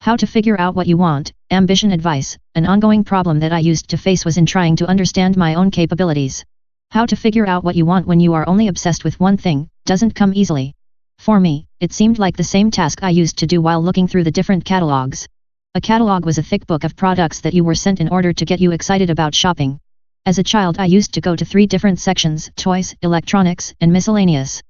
How to figure out what you want, ambition advice. An ongoing problem that I used to face was in trying to understand my own capabilities. How to figure out what you want when you are only obsessed with one thing, doesn't come easily. For me, it seemed like the same task I used to do while looking through the different catalogs. A catalog was a thick book of products that you were sent in order to get you excited about shopping. As a child I used to go to 3 different sections: toys, electronics, and miscellaneous.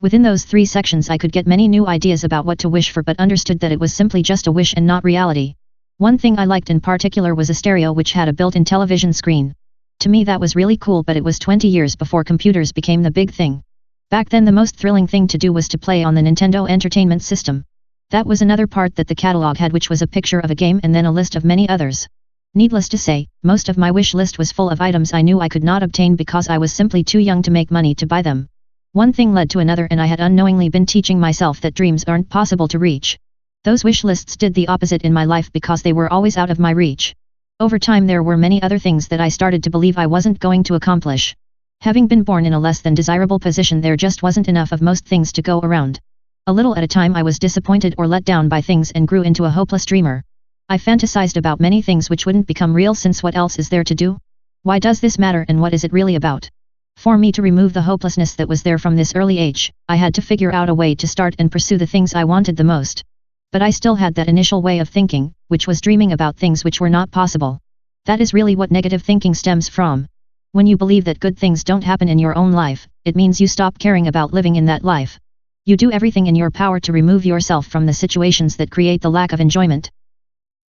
Within those 3 sections I could get many new ideas about what to wish for, but understood that it was simply just a wish and not reality. One thing I liked in particular was a stereo which had a built-in television screen. To me that was really cool, but it was 20 years before computers became the big thing. Back then the most thrilling thing to do was to play on the Nintendo Entertainment System. That was another part that the catalog had, which was a picture of a game and then a list of many others. Needless to say, most of my wish list was full of items I knew I could not obtain because I was simply too young to make money to buy them. One thing led to another and I had unknowingly been teaching myself that dreams aren't possible to reach. Those wish lists did the opposite in my life because they were always out of my reach. Over time there were many other things that I started to believe I wasn't going to accomplish. Having been born in a less than desirable position, there just wasn't enough of most things to go around. A little at a time I was disappointed or let down by things and grew into a hopeless dreamer. I fantasized about many things which wouldn't become real, since what else is there to do? Why does this matter, and what is it really about? For me to remove the hopelessness that was there from this early age, I had to figure out a way to start and pursue the things I wanted the most. But I still had that initial way of thinking, which was dreaming about things which were not possible. That is really what negative thinking stems from. When you believe that good things don't happen in your own life, it means you stop caring about living in that life. You do everything in your power to remove yourself from the situations that create the lack of enjoyment.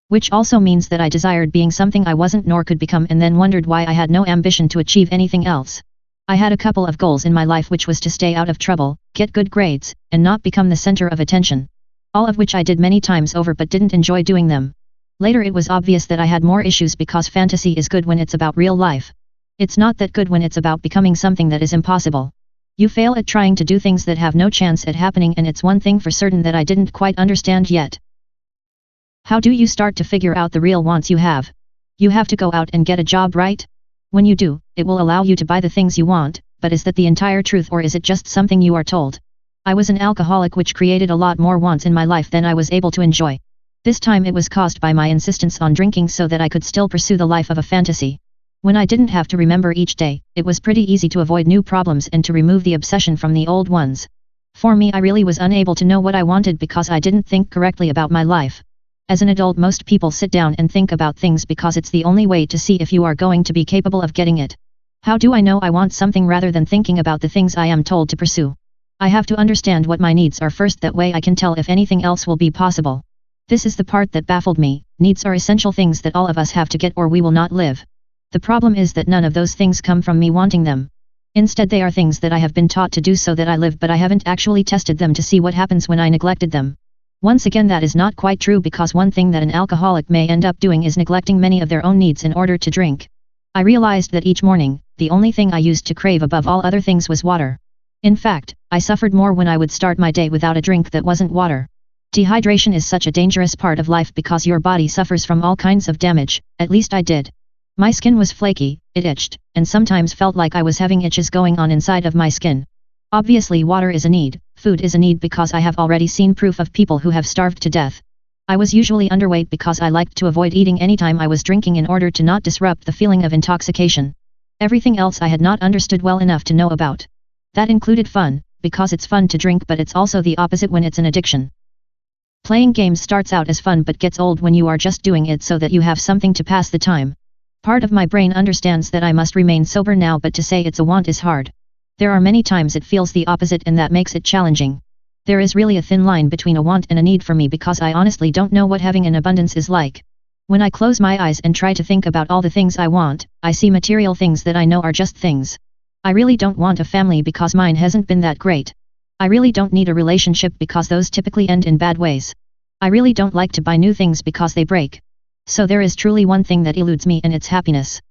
Which also means that I desired being something I wasn't nor could become, and then wondered why I had no ambition to achieve anything else. I had a couple of goals in my life, which was to stay out of trouble, get good grades, and not become the center of attention. All of which I did many times over but didn't enjoy doing them. Later it was obvious that I had more issues because fantasy is good when it's about real life. It's not that good when it's about becoming something that is impossible. You fail at trying to do things that have no chance at happening, and it's one thing for certain that I didn't quite understand yet. How do you start to figure out the real wants you have? You have to go out and get a job, right? When you do, it will allow you to buy the things you want, but is that the entire truth, or is it just something you are told? I was an alcoholic, which created a lot more wants in my life than I was able to enjoy. This time it was caused by my insistence on drinking so that I could still pursue the life of a fantasy. When I didn't have to remember each day, it was pretty easy to avoid new problems and to remove the obsession from the old ones. For me, I really was unable to know what I wanted because I didn't think correctly about my life. As an adult, most people sit down and think about things because it's the only way to see if you are going to be capable of getting it. How do I know I want something rather than thinking about the things I am told to pursue? I have to understand what my needs are first, that way I can tell if anything else will be possible. This is the part that baffled me. Needs are essential things that all of us have to get, or we will not live. The problem is that none of those things come from me wanting them. Instead, they are things that I have been taught to do so that I live, but I haven't actually tested them to see what happens when I neglected them. Once again, that is not quite true, because one thing that an alcoholic may end up doing is neglecting many of their own needs in order to drink. I realized that each morning, the only thing I used to crave above all other things was water. In fact, I suffered more when I would start my day without a drink that wasn't water. Dehydration is such a dangerous part of life because your body suffers from all kinds of damage, at least I did. My skin was flaky, it itched, and sometimes felt like I was having itches going on inside of my skin. Obviously water is a need, food is a need, because I have already seen proof of people who have starved to death. I was usually underweight because I liked to avoid eating anytime I was drinking in order to not disrupt the feeling of intoxication. Everything else I had not understood well enough to know about. That included fun, because it's fun to drink, but it's also the opposite when it's an addiction. Playing games starts out as fun but gets old when you are just doing it so that you have something to pass the time. Part of my brain understands that I must remain sober now, but to say it's a want is hard. There are many times it feels the opposite, and that makes it challenging. There is really a thin line between a want and a need for me, because I honestly don't know what having an abundance is like. When I close my eyes and try to think about all the things I want, I see material things that I know are just things. I really don't want a family because mine hasn't been that great. I really don't need a relationship because those typically end in bad ways. I really don't like to buy new things because they break. So there is truly one thing that eludes me, and it's happiness.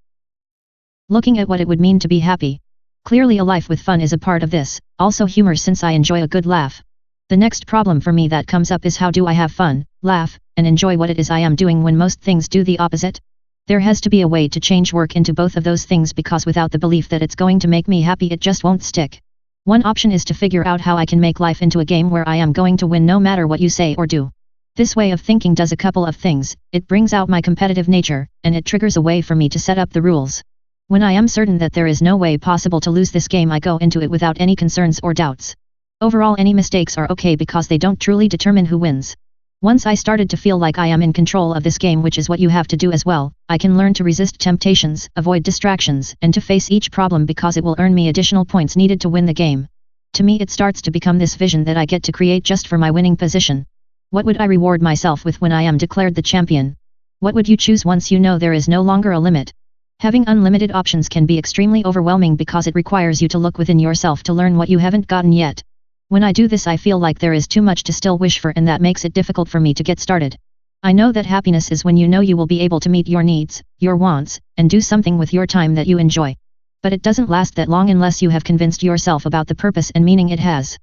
Looking at what it would mean to be happy. Clearly a life with fun is a part of this, also humor, since I enjoy a good laugh. The next problem for me that comes up is, how do I have fun, laugh, and enjoy what it is I am doing when most things do the opposite? There has to be a way to change work into both of those things, because without the belief that it's going to make me happy, it just won't stick. One option is to figure out how I can make life into a game where I am going to win no matter what you say or do. This way of thinking does a couple of things. It brings out my competitive nature, and it triggers a way for me to set up the rules. When I am certain that there is no way possible to lose this game, I go into it without any concerns or doubts. Overall, any mistakes are okay because they don't truly determine who wins. Once I started to feel like I am in control of this game, which is what you have to do as well, I can learn to resist temptations, avoid distractions, and to face each problem because it will earn me additional points needed to win the game. To me, it starts to become this vision that I get to create just for my winning position. What would I reward myself with when I am declared the champion? What would you choose once you know there is no longer a limit? Having unlimited options can be extremely overwhelming because it requires you to look within yourself to learn what you haven't gotten yet. When I do this, I feel like there is too much to still wish for, and that makes it difficult for me to get started. I know that happiness is when you know you will be able to meet your needs, your wants, and do something with your time that you enjoy. But it doesn't last that long unless you have convinced yourself about the purpose and meaning it has.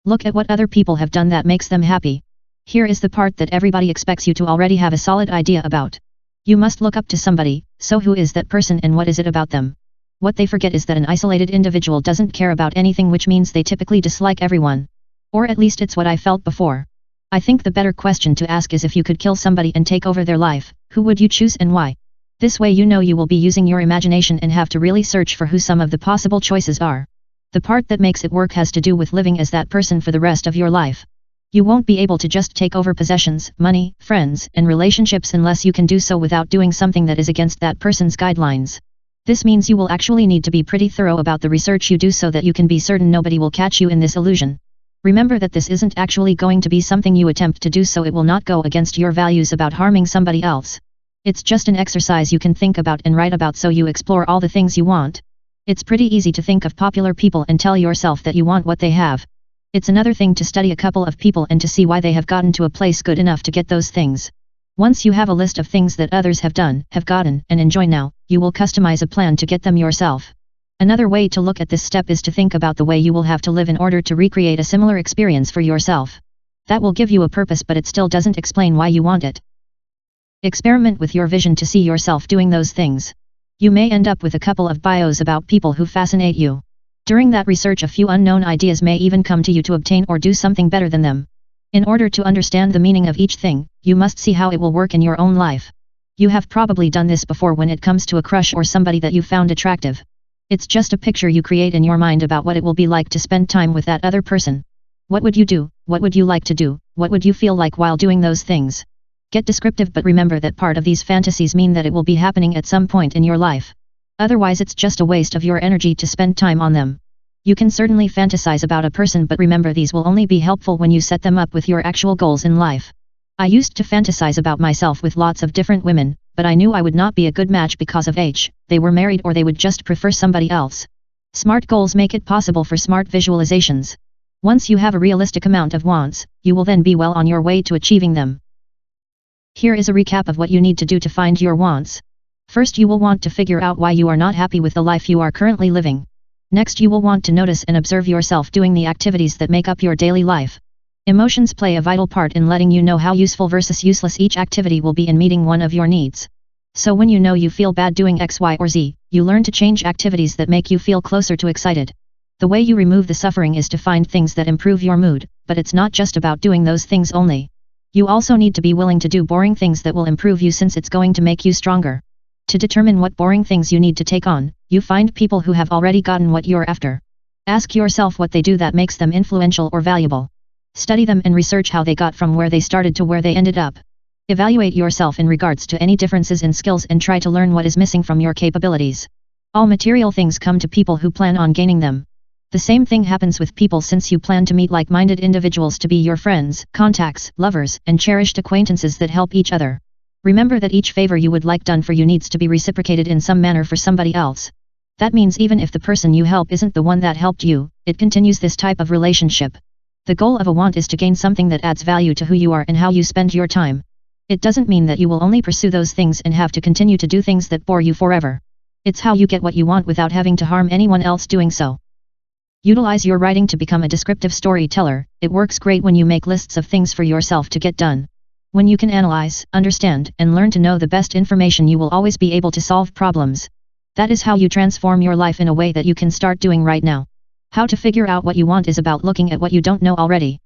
Look at what other people have done that makes them happy. Here is the part that everybody expects you to already have a solid idea about. You must look up to somebody, so who is that person and what is it about them? What they forget is that an isolated individual doesn't care about anything, which means they typically dislike everyone. Or at least it's what I felt before. I think the better question to ask is, if you could kill somebody and take over their life, who would you choose and why? This way you know you will be using your imagination and have to really search for who some of the possible choices are. The part that makes it work has to do with living as that person for the rest of your life. You won't be able to just take over possessions, money, friends, and relationships unless you can do so without doing something that is against that person's guidelines. This means you will actually need to be pretty thorough about the research you do so that you can be certain nobody will catch you in this illusion. Remember that this isn't actually going to be something you attempt to do, so it will not go against your values about harming somebody else. It's just an exercise you can think about and write about so you explore all the things you want. It's pretty easy to think of popular people and tell yourself that you want what they have. It's another thing to study a couple of people and to see why they have gotten to a place good enough to get those things. Once you have a list of things that others have done, have gotten, and enjoy now, you will customize a plan to get them yourself. Another way to look at this step is to think about the way you will have to live in order to recreate a similar experience for yourself. That will give you a purpose, but it still doesn't explain why you want it. Experiment with your vision to see yourself doing those things. You may end up with a couple of bios about people who fascinate you. During that research, a few unknown ideas may even come to you to obtain or do something better than them. In order to understand the meaning of each thing, you must see how it will work in your own life. You have probably done this before when it comes to a crush or somebody that you found attractive. It's just a picture you create in your mind about what it will be like to spend time with that other person. What would you do? What would you like to do? What would you feel like while doing those things? Get descriptive, but remember that part of these fantasies mean that it will be happening at some point in your life. Otherwise it's just a waste of your energy to spend time on them. You can certainly fantasize about a person, but remember these will only be helpful when you set them up with your actual goals in life. I used to fantasize about myself with lots of different women, but I knew I would not be a good match because of age, they were married or they would just prefer somebody else. Smart goals make it possible for smart visualizations. Once you have a realistic amount of wants, you will then be well on your way to achieving them. Here is a recap of what you need to do to find your wants. First, you will want to figure out why you are not happy with the life you are currently living. Next, you will want to notice and observe yourself doing the activities that make up your daily life. Emotions play a vital part in letting you know how useful versus useless each activity will be in meeting one of your needs. So when you know you feel bad doing X, Y, or Z, you learn to change activities that make you feel closer to excited. The way you remove the suffering is to find things that improve your mood, but it's not just about doing those things only. You also need to be willing to do boring things that will improve you, since it's going to make you stronger. To determine what boring things you need to take on, you find people who have already gotten what you're after. Ask yourself what they do that makes them influential or valuable. Study them and research how they got from where they started to where they ended up. Evaluate yourself in regards to any differences in skills and try to learn what is missing from your capabilities. All material things come to people who plan on gaining them. The same thing happens with people, since you plan to meet like-minded individuals to be your friends, contacts, lovers, and cherished acquaintances that help each other. Remember that each favor you would like done for you needs to be reciprocated in some manner for somebody else. That means even if the person you help isn't the one that helped you, it continues this type of relationship. The goal of a want is to gain something that adds value to who you are and how you spend your time. It doesn't mean that you will only pursue those things and have to continue to do things that bore you forever. It's how you get what you want without having to harm anyone else doing so. Utilize your writing to become a descriptive storyteller. It works great when you make lists of things for yourself to get done. When you can analyze, understand, and learn to know the best information, you will always be able to solve problems. That is how you transform your life in a way that you can start doing right now. How to figure out what you want is about looking at what you don't know already.